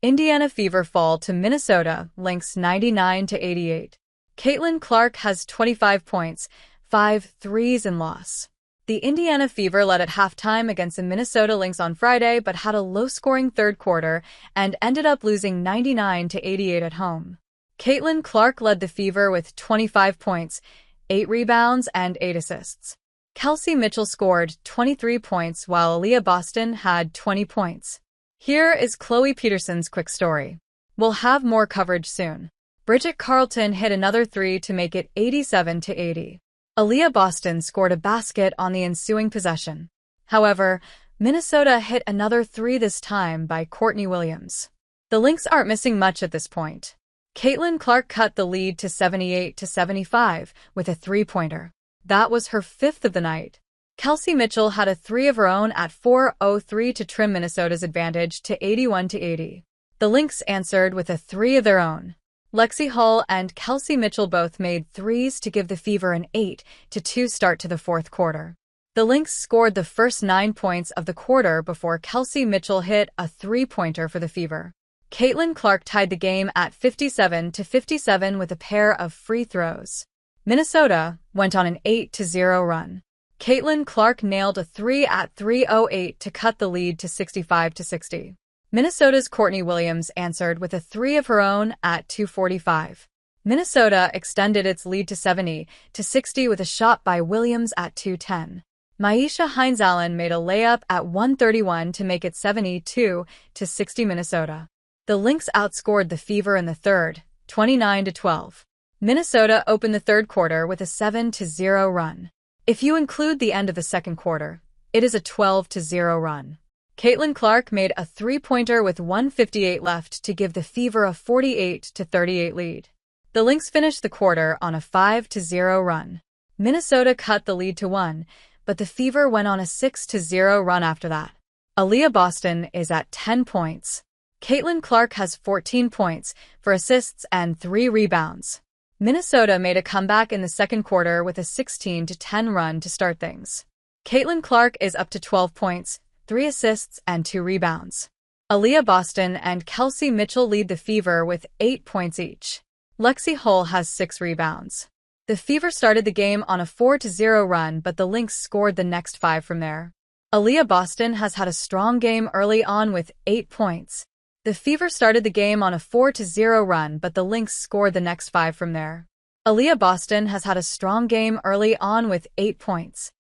Indiana Fever fall to Minnesota Lynx 99-88. Caitlin Clark has 25 points, 5 threes in loss. The Indiana Fever led at halftime against the Minnesota Lynx on Friday but had a low-scoring third quarter and ended up losing 99-88 at home. Caitlin Clark led the Fever with 25 points, 8 rebounds, and 8 assists. Kelsey Mitchell scored 23 points while Aliyah Boston had 20 points. Here is Chloe Peterson's quick story. We'll have more coverage soon. Bridget Carlton hit another three to make it 87-80. Aliyah Boston scored a basket on the ensuing possession. However, Minnesota hit another three this time by Courtney Williams. The Lynx aren't missing much at this point. Caitlin Clark cut the lead to 78-75 with a three-pointer. That was her fifth of the night. Kelsey Mitchell had a three of her own at 4:03 to trim Minnesota's advantage to 81-80. The Lynx answered with a three of their own. Lexi Hull and Kelsey Mitchell both made threes to give the Fever an 8-2 start to the fourth quarter. The Lynx scored the first 9 points of the quarter before Kelsey Mitchell hit a three-pointer for the Fever. Caitlin Clark tied the game at 57-57 with a pair of free throws. Minnesota went on an 8-0 run. Caitlin Clark nailed a three at 3:08 to cut the lead to 65-60. Minnesota's Courtney Williams answered with a three of her own at 2:45. Minnesota extended its lead to 70-60 with a shot by Williams at 2:10. Myisha Hines-Allen made a layup at 1:31 to make it 72-60 Minnesota. The Lynx outscored the Fever in the third, 29-12. Minnesota opened the third quarter with a 7-0 run. If you include the end of the second quarter, it is a 12-0 run. Caitlin Clark made a three-pointer with 1:58 left to give the Fever a 48-38 lead. The Lynx finished the quarter on a 5-0 run. Minnesota cut the lead to 1, but the Fever went on a 6-0 run after that. Aliyah Boston is at 10 points. Caitlin Clark has 14 points, 4 assists, and 3 rebounds. Minnesota made a comeback in the second quarter with a 16-10 run to start things. Caitlin Clark is up to 12 points, 3 assists, and 2 rebounds. Aliyah Boston and Kelsey Mitchell lead the Fever with 8 points each. Lexi Hull has 6 rebounds. The Fever started the game on a 4-0 run, but the Lynx scored the next 5 from there. Aliyah Boston has had a strong game early on with 8 points. The Fever started the game on a 4-0 run, but the Lynx scored the next 5 from there. Aliyah Boston has had a strong game early on with 8 points.